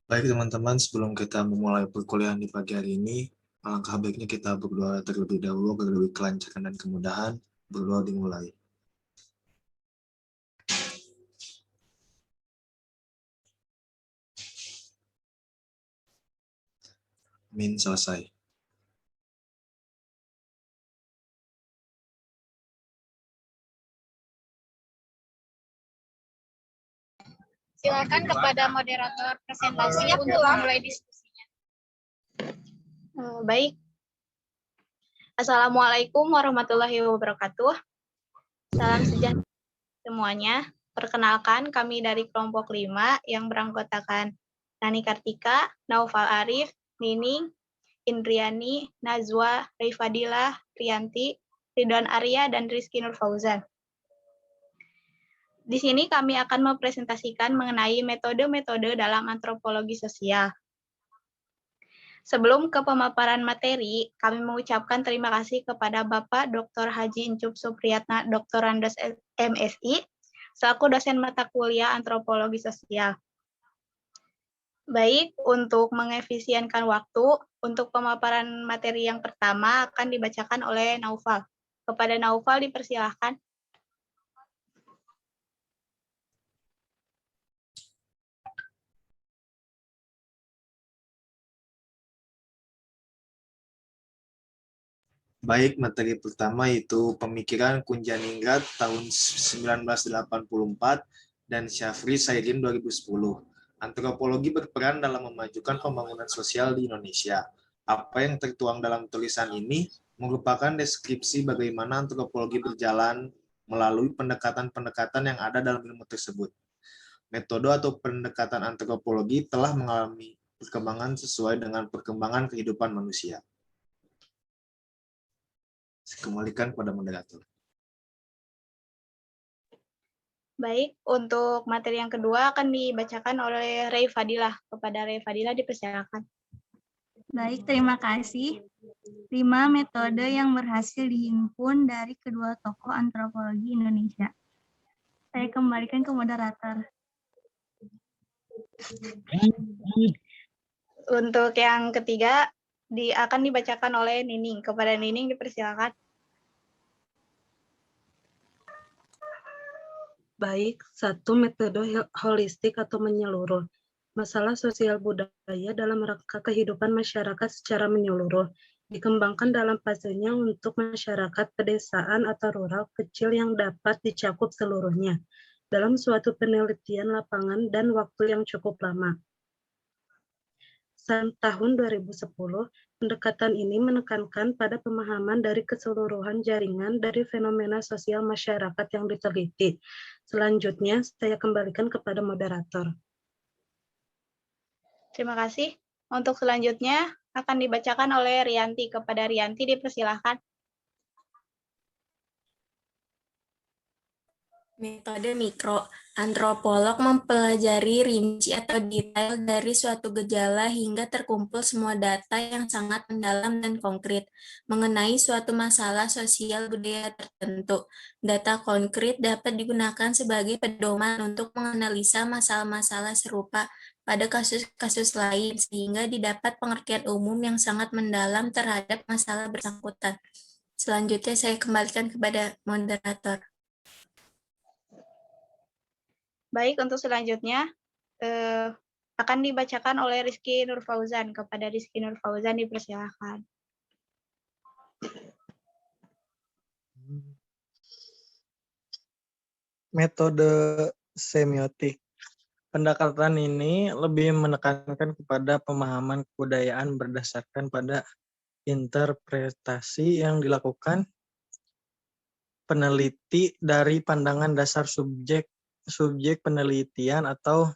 Baik teman-teman, sebelum kita memulai perkuliahan di pagi hari ini, alangkah baiknya kita berdoa terlebih dahulu agar lebih kelancaran dan kemudahan. Berdoa dimulai. Amin, selesai. Silakan kepada moderator presentasi untuk memulai diskusinya. Baik. Assalamualaikum warahmatullahi wabarakatuh. Salam sejahtera semuanya. Perkenalkan, kami dari kelompok 5 yang beranggotakan Nani Kartika, Naufal Arif, Nining, Indriani, Nazwa, Rifadilah, Rianti, Ridwan Arya, dan Rizky Nur Fauzan. Di sini kami akan mempresentasikan mengenai metode-metode dalam antropologi sosial. Sebelum ke pemaparan materi, kami mengucapkan terima kasih kepada Bapak Dr. Haji Incup Supriyatna, Doktorandos MSI, selaku dosen mata kuliah antropologi sosial. Baik, untuk mengefisienkan waktu, untuk pemaparan materi yang pertama akan dibacakan oleh Naufal. Kepada Naufal dipersilahkan. Baik, materi pertama yaitu Pemikiran Kunjaningrat tahun 1984 dan Syafri Sairin 2010. Antropologi berperan dalam memajukan pembangunan sosial di Indonesia. Apa yang tertuang dalam tulisan ini merupakan deskripsi bagaimana antropologi berjalan melalui pendekatan-pendekatan yang ada dalam ilmu tersebut. Metode atau pendekatan antropologi telah mengalami perkembangan sesuai dengan perkembangan kehidupan manusia. Kembalikan pada moderator. Baik, untuk materi yang kedua akan dibacakan oleh Rey Fadilah. Kepada Rey Fadilah dipersilakan. Baik, terima kasih. 5 metode yang berhasil dihimpun dari kedua tokoh antropologi Indonesia. Saya kembalikan ke moderator. Untuk yang ketiga akan dibacakan oleh Nining. Kepada Nining dipersilakan. Baik, 1 metode holistik atau menyeluruh. Masalah sosial budaya dalam rangka kehidupan masyarakat secara menyeluruh. Dikembangkan dalam fasenya untuk masyarakat pedesaan atau rural kecil yang dapat dicakup seluruhnya dalam suatu penelitian lapangan dan waktu yang cukup lama. Tahun 2010, pendekatan ini menekankan pada pemahaman dari keseluruhan jaringan dari fenomena sosial masyarakat yang diteliti. Selanjutnya, saya kembalikan kepada moderator. Terima kasih. Untuk selanjutnya akan dibacakan oleh Rianti. Kepada Rianti dipersilahkan. Metode mikro. Antropolog mempelajari rinci atau detail dari suatu gejala hingga terkumpul semua data yang sangat mendalam dan konkret mengenai suatu masalah sosial budaya tertentu. Data konkret dapat digunakan sebagai pedoman untuk menganalisa masalah-masalah serupa pada kasus-kasus lain sehingga didapat pengertian umum yang sangat mendalam terhadap masalah bersangkutan. Selanjutnya saya kembalikan kepada moderator. Baik, untuk selanjutnya akan dibacakan oleh Rizky Nur Fauzan. Kepada Rizky Nur Fauzan dipersilakan. Metode semiotik. Pendekatan ini lebih menekankan kepada pemahaman kebudayaan berdasarkan pada interpretasi yang dilakukan peneliti dari pandangan dasar subjek penelitian atau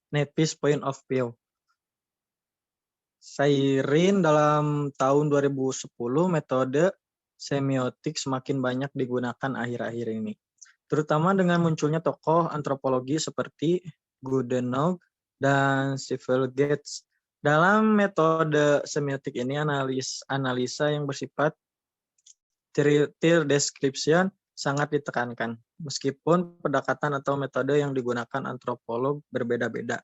Nepis point of view. Sairin dalam tahun 2010 metode semiotik semakin banyak digunakan akhir-akhir ini, terutama dengan munculnya tokoh antropologi seperti Goodenough dan Cecil Gates. Dalam metode semiotik ini analisa yang bersifat theory description sangat ditekankan, meskipun pendekatan atau metode yang digunakan antropolog berbeda-beda.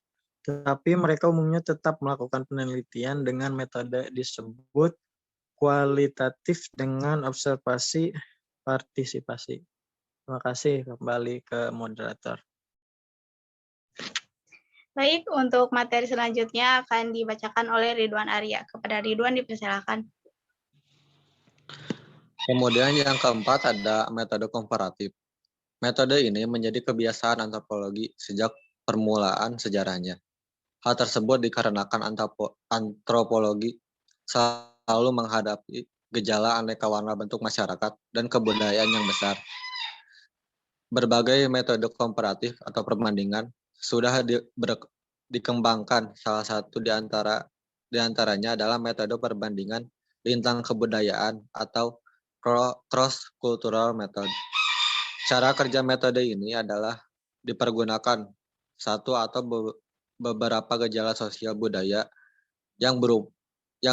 tetapi mereka umumnya tetap melakukan penelitian dengan metode disebut kualitatif dengan observasi partisipasi. Terima kasih, kembali ke moderator. Baik, untuk materi selanjutnya akan dibacakan oleh Ridwan Arya. Kepada Ridwan dipersilakan. Kemudian yang keempat ada metode komparatif. Metode ini menjadi kebiasaan antropologi sejak permulaan sejarahnya. Hal tersebut dikarenakan antropologi selalu menghadapi gejala aneka warna bentuk masyarakat dan kebudayaan yang besar. Berbagai metode komparatif atau perbandingan sudah dikembangkan. Salah satu di antaranya adalah metode perbandingan lintang kebudayaan atau cross-cultural method. Cara kerja metode ini adalah dipergunakan satu atau beberapa gejala sosial budaya yang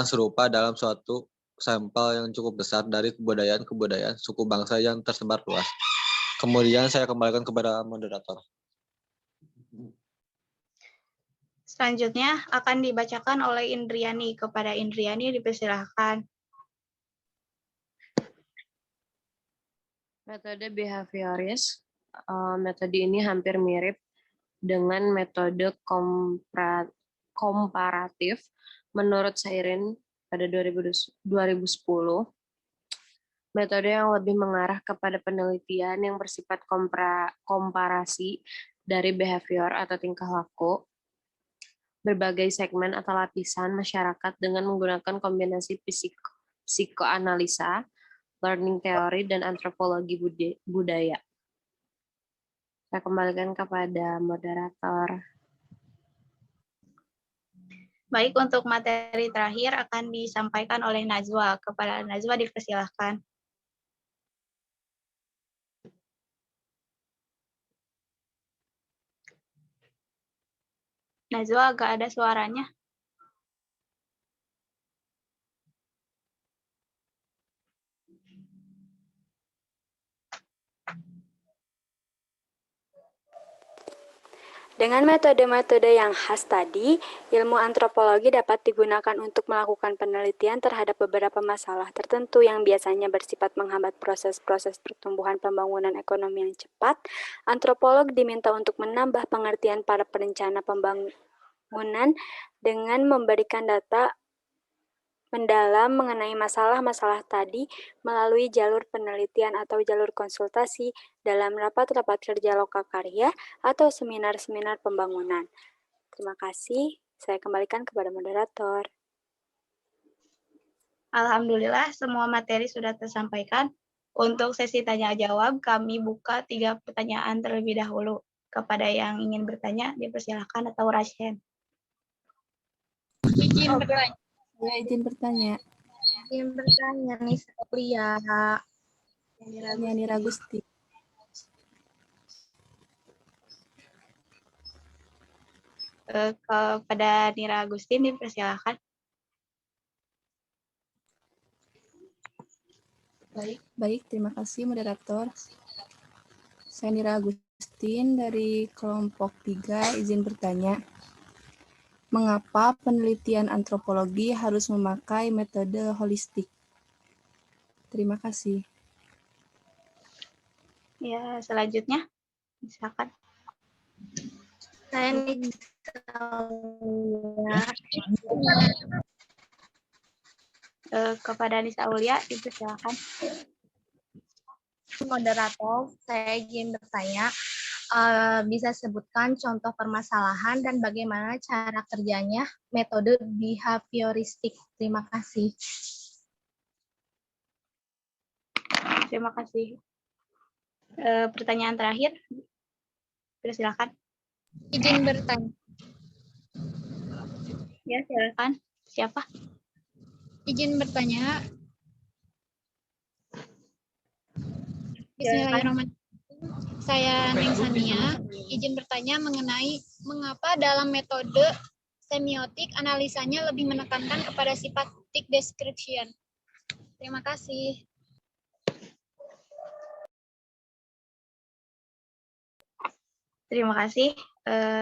serupa dalam suatu sampel yang cukup besar dari kebudayaan suku bangsa yang tersebar luas. Kemudian saya kembalikan kepada moderator. Selanjutnya akan dibacakan oleh Indriani. Kepada Indriani dipersilahkan. Metode behavioris. Metode ini hampir mirip dengan metode komparatif menurut Sairin pada 2010. Metode yang lebih mengarah kepada penelitian yang bersifat komparasi dari behavior atau tingkah laku berbagai segmen atau lapisan masyarakat dengan menggunakan kombinasi psikoanalisa, learning theory, dan antropologi budaya. Saya kembalikan kepada moderator. Baik, untuk materi terakhir akan disampaikan oleh Najwa. Kepada Najwa dipersilahkan. Najwa agak ada suaranya. Dengan metode-metode yang khas tadi, ilmu antropologi dapat digunakan untuk melakukan penelitian terhadap beberapa masalah tertentu yang biasanya bersifat menghambat proses-proses pertumbuhan pembangunan ekonomi yang cepat. Antropolog diminta untuk menambah pengertian para perencana pembangunan dengan memberikan data mendalam mengenai masalah-masalah tadi melalui jalur penelitian atau jalur konsultasi dalam rapat-rapat kerja lokakarya atau seminar-seminar pembangunan. Terima kasih. Saya kembalikan kepada moderator. Alhamdulillah, semua materi sudah tersampaikan. Untuk sesi tanya-jawab, kami buka 3 pertanyaan terlebih dahulu. Kepada yang ingin bertanya, dipersilakan atau Rashen. Izin bertanya. Ya, izin bertanya. Izin bertanya nih, Pria. Yani Ragusti. Kepada Nira Agustin dipersilakan. Baik, terima kasih moderator. Saya Nira Agustin dari kelompok 3, izin bertanya. Mengapa penelitian antropologi harus memakai metode holistik? Terima kasih. Ya, selanjutnya silakan. Saya Kepada Nisa Aulia dipersilakan. Moderator, saya izin bertanya. Bisa sebutkan contoh permasalahan dan bagaimana cara kerjanya metode behavioristik. Terima kasih. Terima kasih. Pertanyaan terakhir, silakan. Izin bertanya. Ya, silakan. Siapa? Izin bertanya. Bismillahirrahmanirrahim. Saya Neng Sania, izin bertanya mengenai mengapa dalam metode semiotik analisanya lebih menekankan kepada simpatic description. Terima kasih. Terima kasih.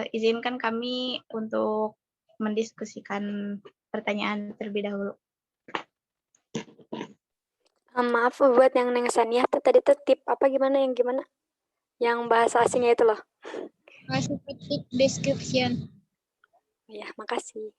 Izinkan kami untuk mendiskusikan pertanyaan terlebih dahulu. Maaf buat yang Neng Sania tadi tip apa gimana yang gimana? Yang bahasa asingnya itu loh. Specific description. Ya, makasih.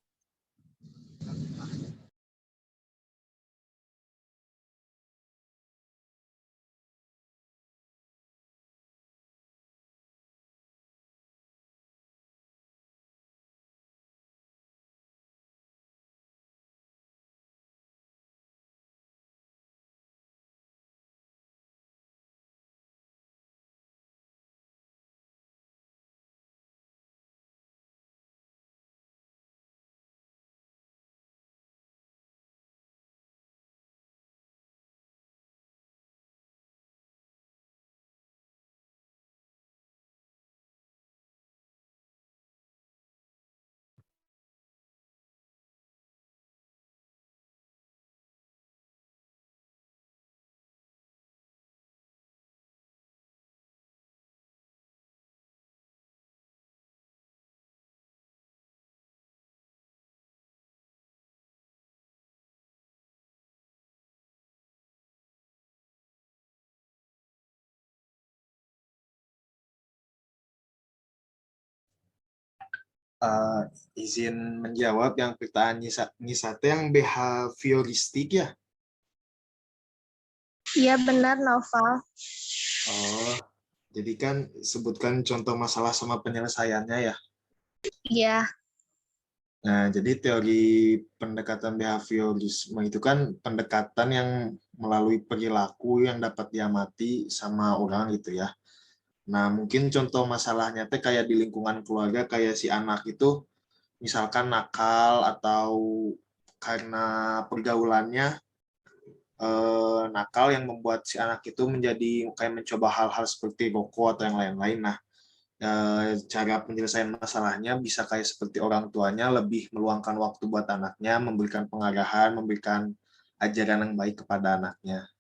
Izin menjawab yang pertanyaan Nisa yang behavioristik ya? Iya benar, Noval. Oh, jadi kan sebutkan contoh masalah sama penyelesaiannya ya? Iya. Nah, jadi teori pendekatan behaviorisme itu kan pendekatan yang melalui perilaku yang dapat diamati sama orang gitu ya. Nah, mungkin contoh masalahnya teh kayak di lingkungan keluarga, kayak si anak itu misalkan nakal atau karena pergaulannya nakal yang membuat si anak itu menjadi kayak mencoba hal-hal seperti rokok atau yang lain-lain. Nah, cara penyelesaian masalahnya bisa kayak seperti orang tuanya lebih meluangkan waktu buat anaknya, memberikan pengarahan, memberikan ajaran yang baik kepada anaknya.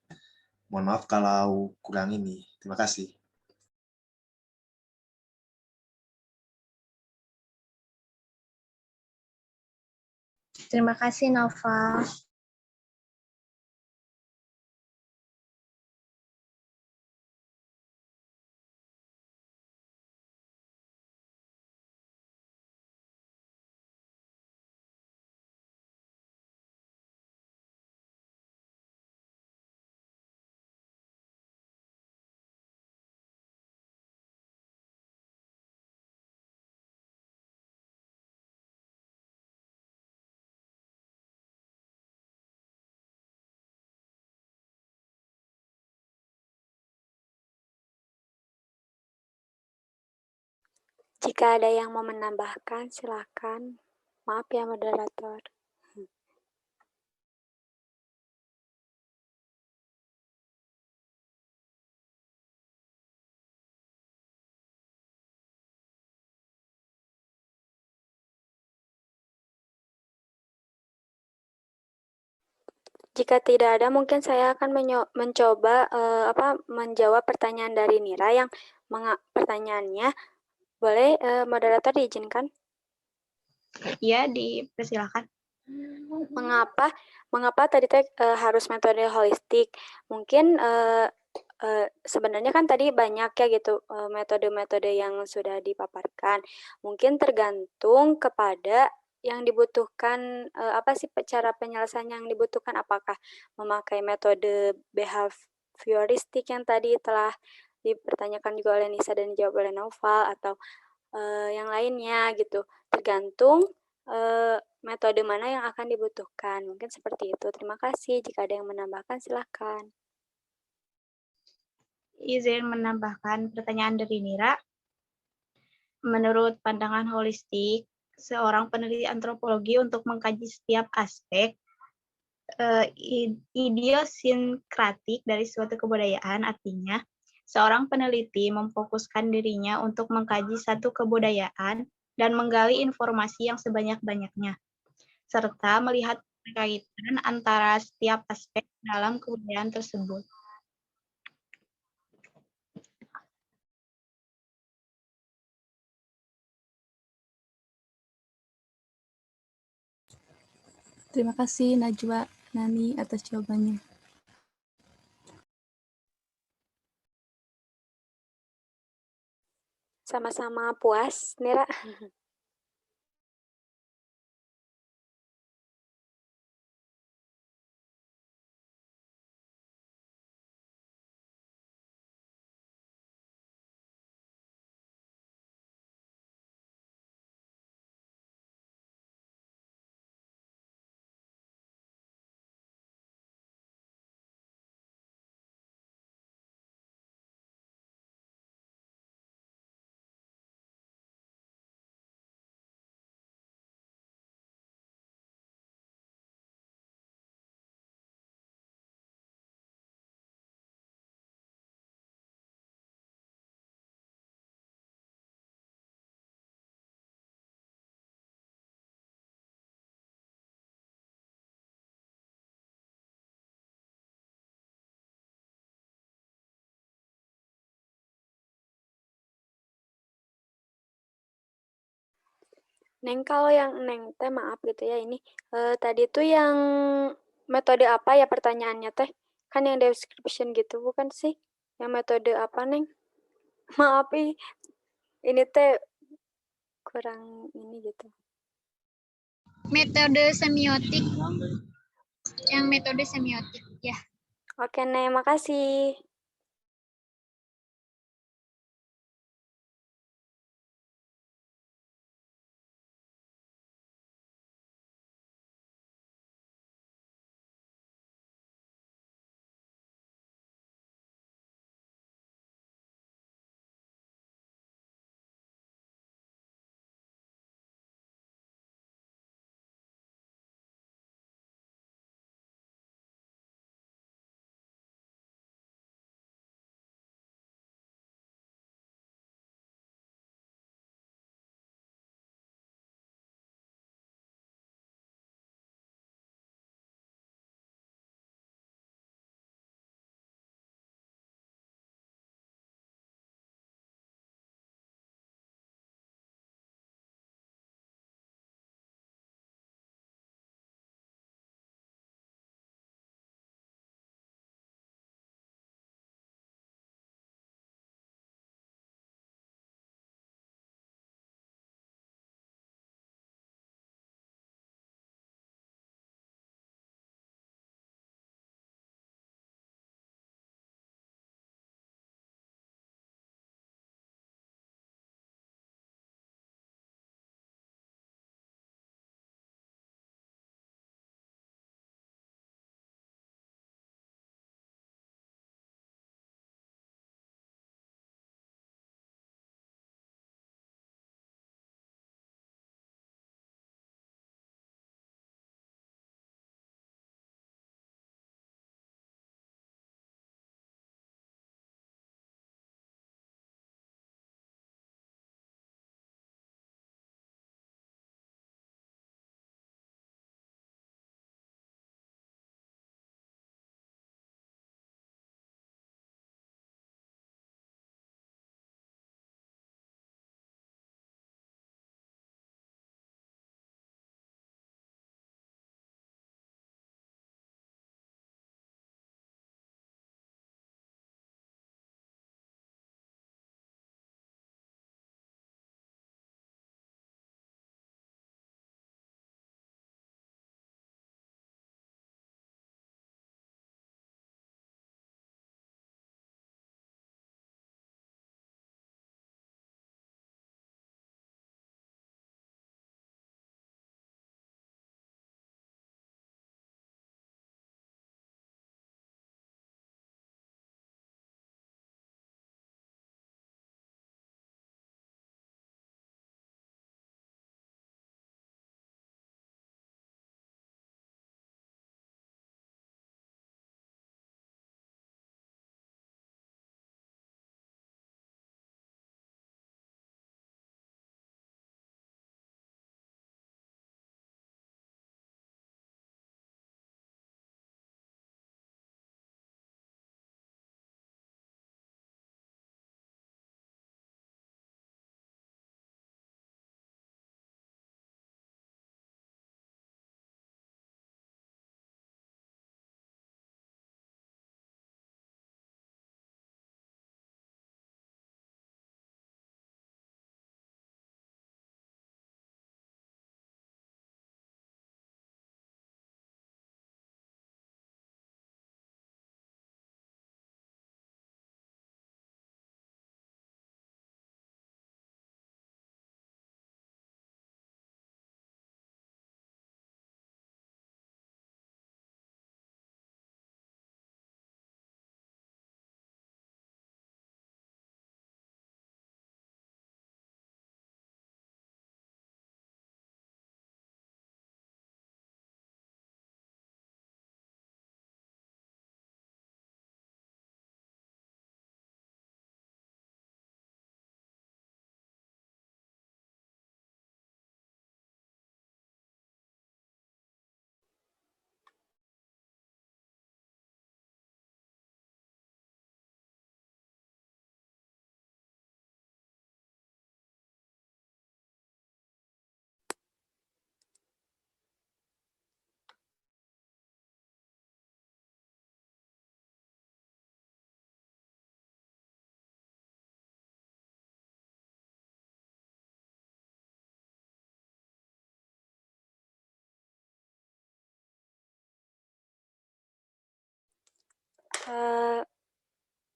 Mohon maaf kalau kurang ini. Terima kasih. Terima kasih, Noval. Jika ada yang mau menambahkan, silakan. Maaf ya, moderator. Jika tidak ada, mungkin saya akan mencoba menjawab pertanyaan dari Nira yang pertanyaannya. Boleh moderator diizinkan? Iya, dipersilakan. Mengapa tadi harus metode holistik? Mungkin sebenarnya kan tadi banyak ya gitu metode-metode yang sudah dipaparkan. Mungkin tergantung kepada yang dibutuhkan, apa sih cara penyelesaian yang dibutuhkan, apakah memakai metode behavioristik yang tadi telah dipertanyakan juga oleh Nisa dan dijawab oleh Noval, atau yang lainnya gitu. Tergantung metode mana yang akan dibutuhkan. Mungkin seperti itu. Terima kasih. Jika ada yang menambahkan, silakan. Izin menambahkan pertanyaan dari Nira. Menurut pandangan holistik, seorang peneliti antropologi untuk mengkaji setiap aspek idiosinkratik dari suatu kebudayaan, artinya seorang peneliti memfokuskan dirinya untuk mengkaji satu kebudayaan dan menggali informasi yang sebanyak-banyaknya, serta melihat kaitan antara setiap aspek dalam kebudayaan tersebut. Terima kasih Najwa, Nani atas jawabannya. Sama-sama puas, Nira. Neng, kalau yang Neng teh maaf gitu ya ini tadi tuh yang metode apa ya pertanyaannya teh? Kan yang description gitu bukan sih? Yang metode apa, Neng? Maaf ini teh kurang ini gitu. Metode semiotik. Yang metode semiotik, ya. Oke, Neng, makasih.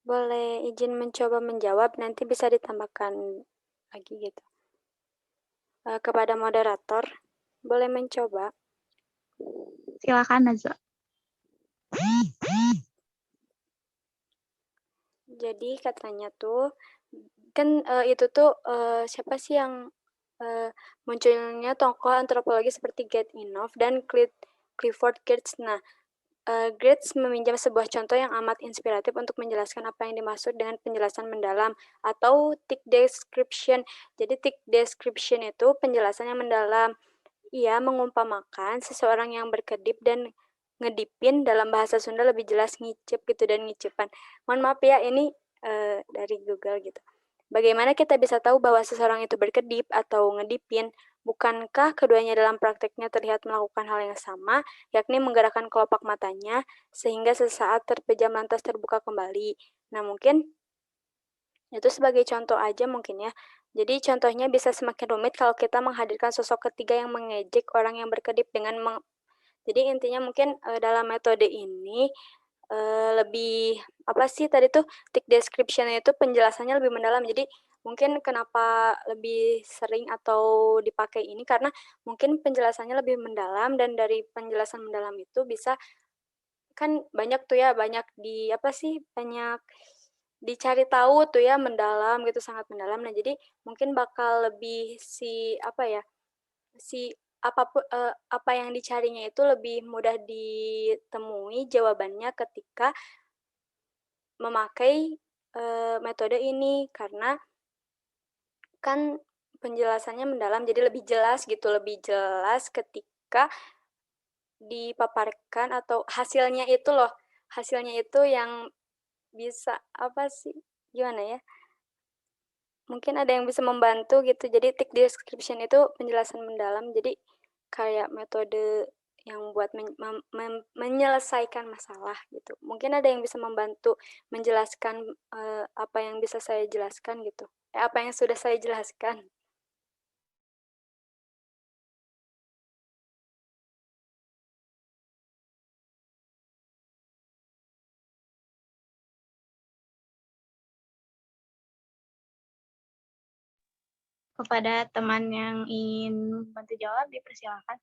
Boleh izin mencoba menjawab, nanti bisa ditambahkan lagi gitu. Kepada moderator, boleh mencoba. Silakan Najwa. Jadi katanya tuh, kan itu tuh siapa sih yang munculnya tokoh antropologi seperti Gerd Inhofe dan Clifford Geertz. Nah, Geertz meminjam sebuah contoh yang amat inspiratif untuk menjelaskan apa yang dimaksud dengan penjelasan mendalam atau thick description. Jadi thick description itu penjelasan yang mendalam. Ia mengumpamakan seseorang yang berkedip dan ngedipin, dalam bahasa Sunda lebih jelas ngicip gitu dan ngicipan. Mohon maaf ya, ini dari Google gitu. Bagaimana kita bisa tahu bahwa seseorang itu berkedip atau ngedipin? Bukankah keduanya dalam prakteknya terlihat melakukan hal yang sama, yakni menggerakkan kelopak matanya, sehingga sesaat terpejam lantas terbuka kembali? Nah, mungkin itu sebagai contoh aja mungkin ya. Jadi contohnya bisa semakin rumit kalau kita menghadirkan sosok ketiga yang mengejek orang yang berkedip dengan jadi intinya mungkin dalam metode ini lebih apa sih tadi tuh thick description itu penjelasannya lebih mendalam. Jadi mungkin kenapa lebih sering atau dipakai ini karena mungkin penjelasannya lebih mendalam, dan dari penjelasan mendalam itu bisa kan banyak tuh ya, banyak banyak dicari tahu tuh ya, mendalam gitu, sangat mendalam. Nah, jadi mungkin bakal lebih apapun apa yang dicarinya itu lebih mudah ditemui jawabannya ketika memakai metode ini, karena kan penjelasannya mendalam, jadi lebih jelas gitu, lebih jelas ketika dipaparkan atau hasilnya itu loh, hasilnya itu yang bisa gimana ya? Mungkin ada yang bisa membantu gitu. Jadi thick description itu penjelasan mendalam, jadi kayak metode yang buat menyelesaikan masalah gitu. Mungkin ada yang bisa membantu menjelaskan apa yang bisa saya jelaskan gitu. Apa yang sudah saya jelaskan. Kepada teman yang ingin bantu jawab, dipersilakan.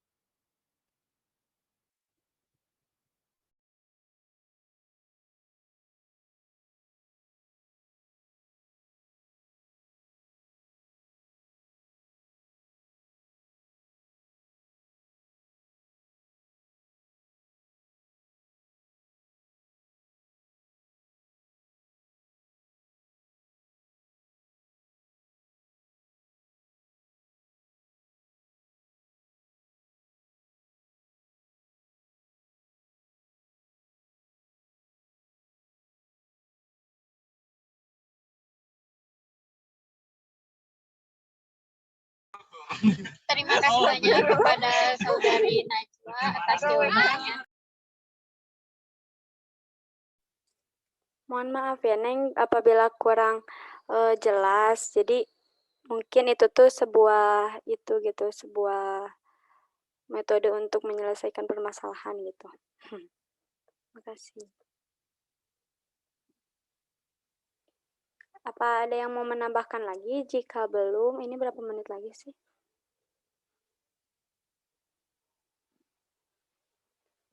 Terima kasih banyak kepada Saudari Najwa atas jawabannya. Mohon maaf ya, Neng, apabila kurang jelas. Jadi mungkin itu tuh sebuah metode untuk menyelesaikan permasalahan gitu. Terima kasih. Apa ada yang mau menambahkan lagi? Jika belum, ini berapa menit lagi sih?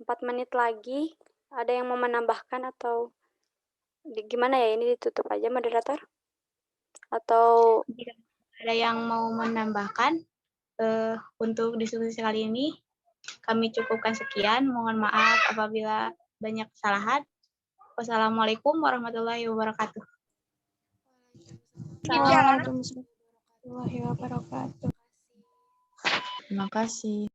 4 menit lagi. Ada yang mau menambahkan atau gimana ya, ini ditutup aja moderator? Atau jika ada yang mau menambahkan untuk diskusi kali ini, kami cukupkan sekian. Mohon maaf apabila banyak kesalahan. Wassalamualaikum warahmatullahi wabarakatuh. Waalaikumsalam warahmatullahi wabarakatuh. Terima kasih.